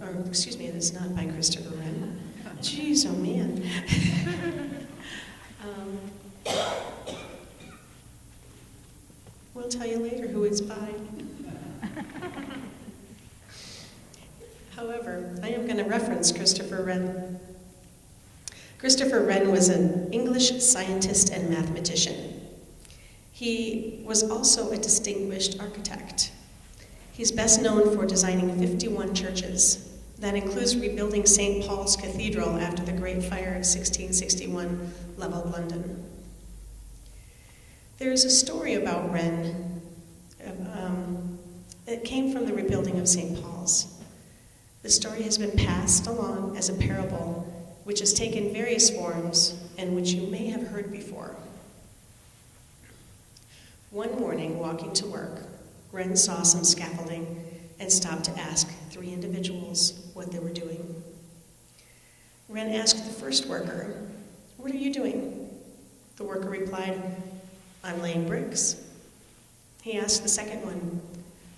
or excuse me, it is not by Christopher Wren. Jeez, oh man. We'll tell you later who it's by. However, I am going to reference Christopher Wren. Christopher Wren was an English scientist and mathematician. He was also a distinguished architect. He's best known for designing 51 churches. That includes rebuilding St. Paul's Cathedral after the Great Fire of 1661 leveled London. There is a story about Wren that came from the rebuilding of St. Paul's. The story has been passed along as a parable, which has taken various forms and which you may have heard before. One morning, walking to work, Wren saw some scaffolding and stopped to ask 3 individuals what they were doing. Wren asked the first worker, "What are you doing?" The worker replied, "I'm laying bricks." He asked the second one,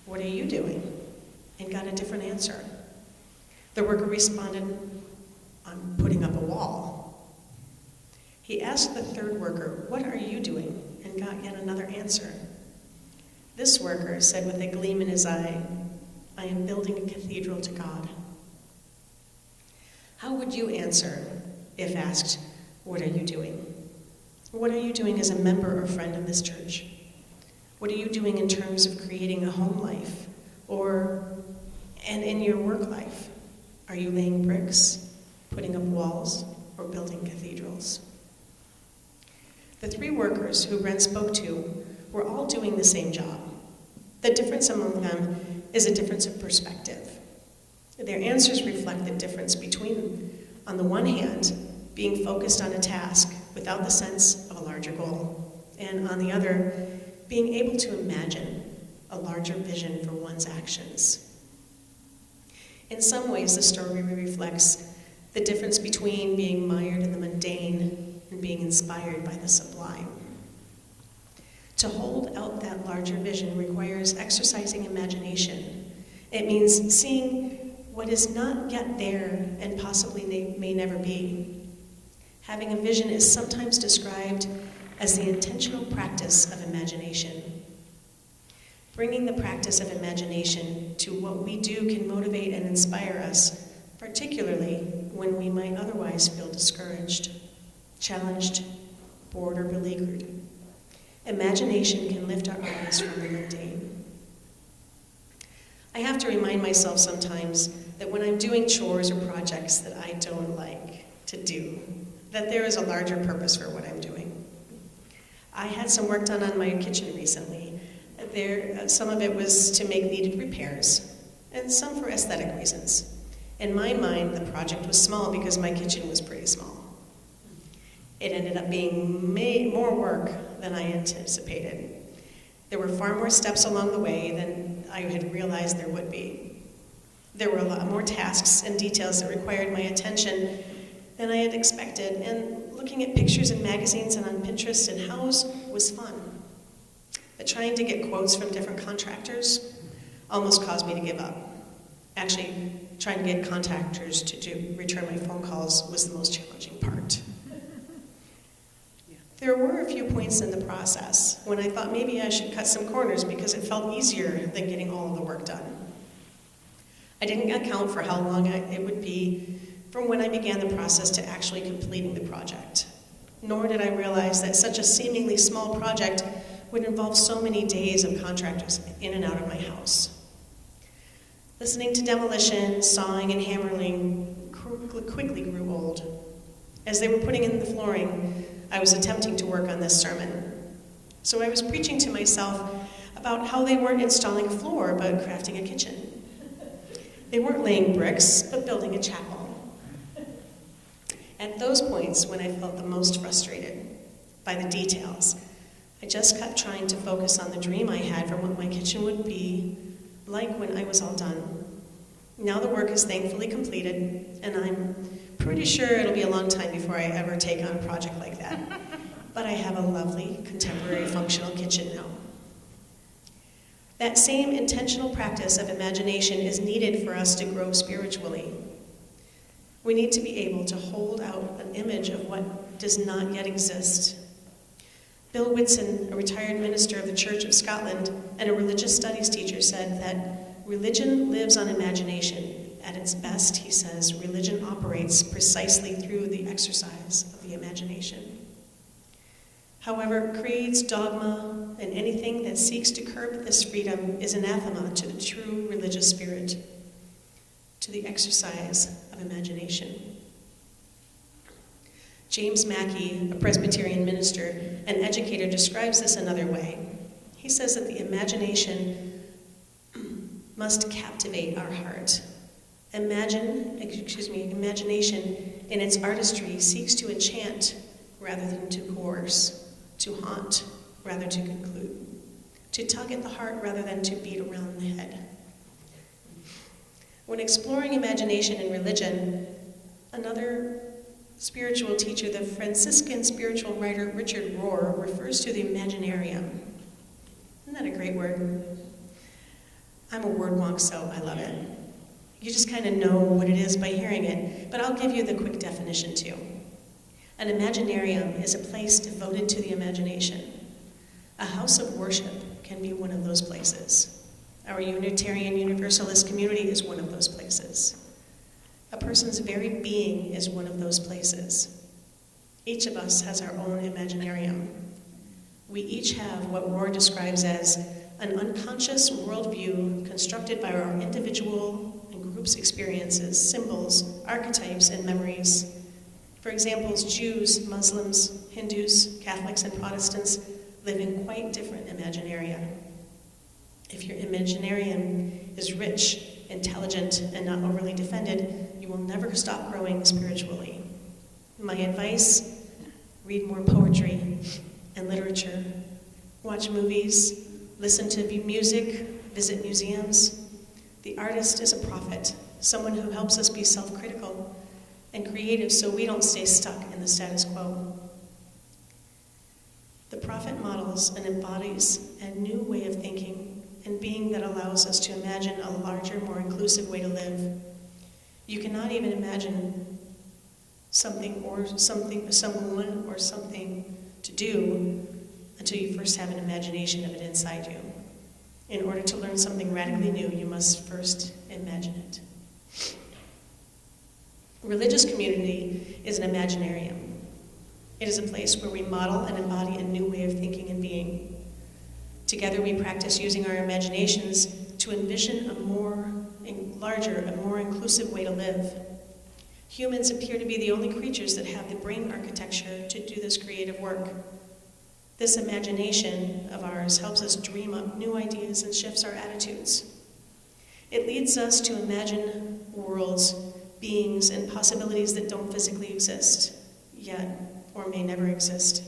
"What are you doing?" and got a different answer. The worker responded, "I'm putting up a wall." He asked the third worker, "What are you doing?" and got yet another answer. This worker said with a gleam in his eye, "I am building a cathedral to God." How would you answer if asked, "What are you doing?" What are you doing as a member or friend of this church? What are you doing in terms of creating a home life and in your work life? Are you laying bricks, putting up walls, or building cathedrals? The 3 workers who Wren spoke to were all doing the same job. The difference among them is a difference of perspective. Their answers reflect the difference between, on the one hand, being focused on a task without the sense of a larger goal, and on the other, being able to imagine a larger vision for one's actions. In some ways, the story reflects the difference between being mired in the mundane and being inspired by the sublime. To hold out that larger vision requires exercising imagination. It means seeing what is not yet there and possibly may never be. Having a vision is sometimes described as the intentional practice of imagination. Bringing the practice of imagination to what we do can motivate and inspire us, particularly when we might otherwise feel discouraged, challenged, bored, or beleaguered. Imagination can lift our eyes from the mundane. I have to remind myself sometimes that when I'm doing chores or projects that I don't like to do, that there is a larger purpose for what I'm doing. I had some work done on my kitchen recently. Some of it was to make needed repairs, and some for aesthetic reasons. In my mind, the project was small because my kitchen was pretty small. It ended up being more work than I anticipated. There were far more steps along the way than I had realized there would be. There were a lot more tasks and details that required my attention than I had expected, and looking at pictures in magazines and on Pinterest and Houzz was fun. But trying to get quotes from different contractors almost caused me to give up. Actually, trying to get contractors to return my phone calls was the most challenging part. There were a few points in the process when I thought maybe I should cut some corners because it felt easier than getting all of the work done. I didn't account for how long it would be from when I began the process to actually completing the project. Nor did I realize that such a seemingly small project would involve so many days of contractors in and out of my house. Listening to demolition, sawing, and hammering quickly grew old. As they were putting in the flooring, I was attempting to work on this sermon. So I was preaching to myself about how they weren't installing a floor, but crafting a kitchen. They weren't laying bricks, but building a chapel. At those points, when I felt the most frustrated by the details, I just kept trying to focus on the dream I had for what my kitchen would be like when I was all done. Now the work is thankfully completed, and I'm pretty sure it'll be a long time before I ever take on a project like that. But I have a lovely, contemporary, functional kitchen now. That same intentional practice of imagination is needed for us to grow spiritually. We need to be able to hold out an image of what does not yet exist. Bill Whitson, a retired minister of the Church of Scotland and a religious studies teacher, said that religion lives on imagination. At its best, he says, religion operates precisely through the exercise of the imagination. However, creeds, dogma, and anything that seeks to curb this freedom is anathema to the true religious spirit, to the exercise of imagination. James Mackey, a Presbyterian minister and educator, describes this another way. He says that the imagination must captivate our heart. Imagination in its artistry seeks to enchant rather than to coerce, to haunt rather to conclude, to tug at the heart rather than to beat around the head. When exploring imagination in religion, another spiritual teacher, the Franciscan spiritual writer Richard Rohr, refers to the imaginarium. Isn't that a great word? I'm a word wonk, so I love it. You just kind of know what it is by hearing it, but I'll give you the quick definition too. An imaginarium is a place devoted to the imagination. A house of worship can be one of those places. Our Unitarian Universalist community is one of those places. A person's very being is one of those places. Each of us has our own imaginarium. We each have what Rohr describes as an unconscious worldview constructed by our individual and group's experiences, symbols, archetypes, and memories. For example, Jews, Muslims, Hindus, Catholics, and Protestants live in quite different imaginaria. If your imaginarium is rich, intelligent, and not overly defended, you will never stop growing spiritually. My advice, read more poetry and literature, watch movies, listen to music, visit museums. The artist is a prophet, someone who helps us be self-critical and creative so we don't stay stuck in the status quo. The prophet models and embodies a new way of thinking and being that allows us to imagine a larger, more inclusive way to live. You cannot even imagine something or someone or something to do until you first have an imagination of it inside you. In order to learn something radically new, you must first imagine it. Religious community is an imaginarium. It is a place where we model and embody a new way of thinking and being. Together we practice using our imaginations to envision a larger, a more inclusive way to live. Humans appear to be the only creatures that have the brain architecture to do this creative work. This imagination of ours helps us dream up new ideas and shifts our attitudes. It leads us to imagine worlds, beings, and possibilities that don't physically exist yet or may never exist.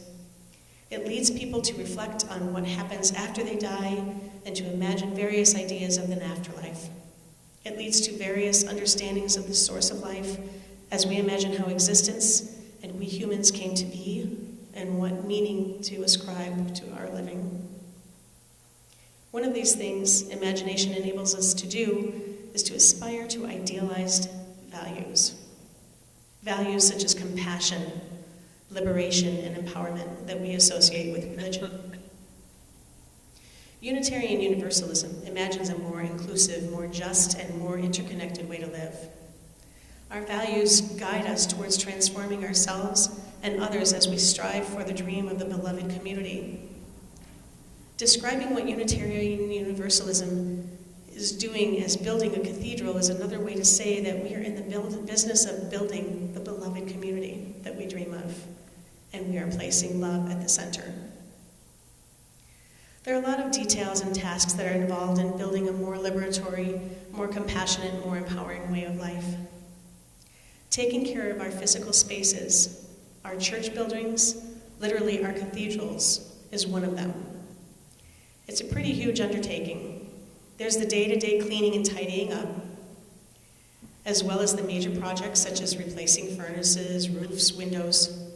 It leads people to reflect on what happens after they die and to imagine various ideas of an afterlife. It leads to various understandings of the source of life as we imagine how existence and we humans came to be and what meaning to ascribe to our living. One of these things imagination enables us to do is to aspire to idealized values. Values such as compassion, liberation, and empowerment that we associate with religion. Unitarian Universalism imagines a more inclusive, more just, and more interconnected way to live. Our values guide us towards transforming ourselves and others as we strive for the dream of the beloved community. Describing what Unitarian Universalism is doing as building a cathedral is another way to say that we are in the business of building the beloved community that we dream of, and we are placing love at the center. There are a lot of details and tasks that are involved in building a more liberatory, more compassionate, more empowering way of life. Taking care of our physical spaces, our church buildings, literally our cathedrals, is one of them. It's a pretty huge undertaking. There's the day-to-day cleaning and tidying up, as well as the major projects such as replacing furnaces, roofs, windows.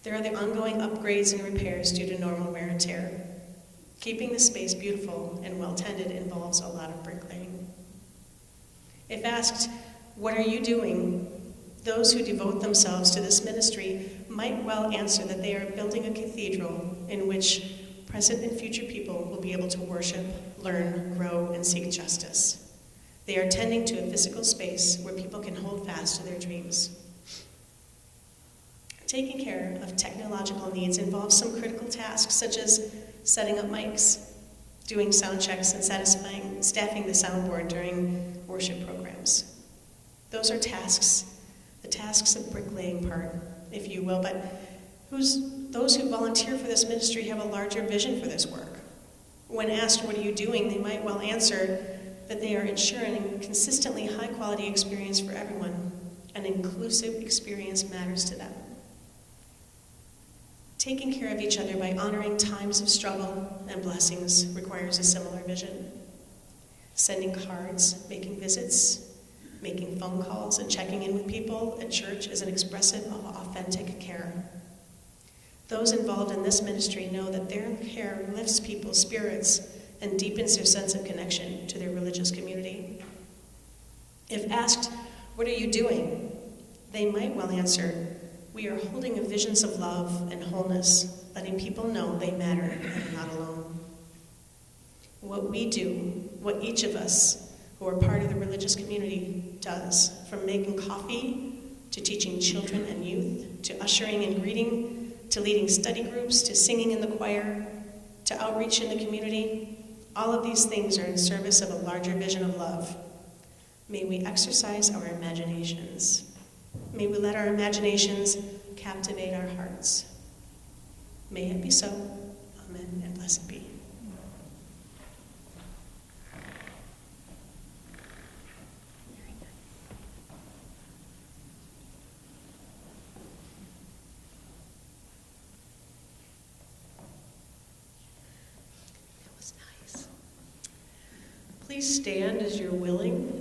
There are the ongoing upgrades and repairs due to normal wear and tear. Keeping the space beautiful and well-tended involves a lot of bricklaying. If asked, what are you doing? Those who devote themselves to this ministry might well answer that they are building a cathedral in which present and future people will be able to worship, learn, grow, and seek justice. They are tending to a physical space where people can hold fast to their dreams. Taking care of technological needs involves some critical tasks, such as setting up mics, doing sound checks, and staffing the soundboard during worship programs. Those are tasks, the tasks of bricklaying part, if you will, but those who volunteer for this ministry have a larger vision for this work. When asked, what are you doing, they might well answer that they are ensuring a consistently high-quality experience for everyone. An inclusive experience matters to them. Taking care of each other by honoring times of struggle and blessings requires a similar vision. Sending cards, making visits, making phone calls, and checking in with people at church is an expressive of authentic care. Those involved in this ministry know that their care lifts people's spirits and deepens their sense of connection to their religious community. If asked, what are you doing? They might well answer, we are holding a visions of love and wholeness, letting people know they matter and are not alone. What we do, what each of us who are part of the religious community does, from making coffee, to teaching children and youth, to ushering and greeting, to leading study groups, to singing in the choir, to outreach in the community, all of these things are in service of a larger vision of love. May we exercise our imaginations. May we let our imaginations captivate our hearts. May it be so. Amen, and blessed be. That was nice. Please stand as you're willing